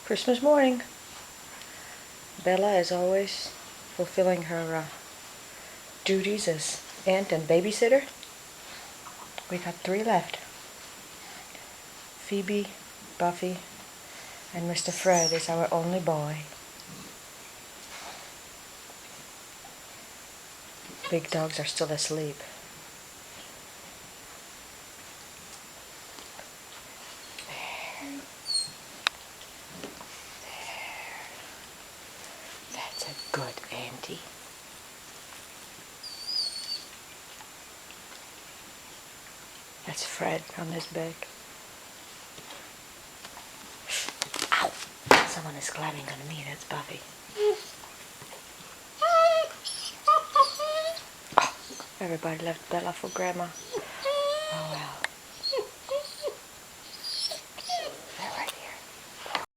Christmas morning. Bella, as always, fulfilling her duties as aunt and babysitter. We got 3 left. Phoebe, Buffy, and Mr. Fred is our only boy. Big dogs are still asleep. That's a good auntie. That's Fred on his back. Ow! Someone is climbing on me. That's Buffy. Oh, everybody left Bella for Grandma. Oh well.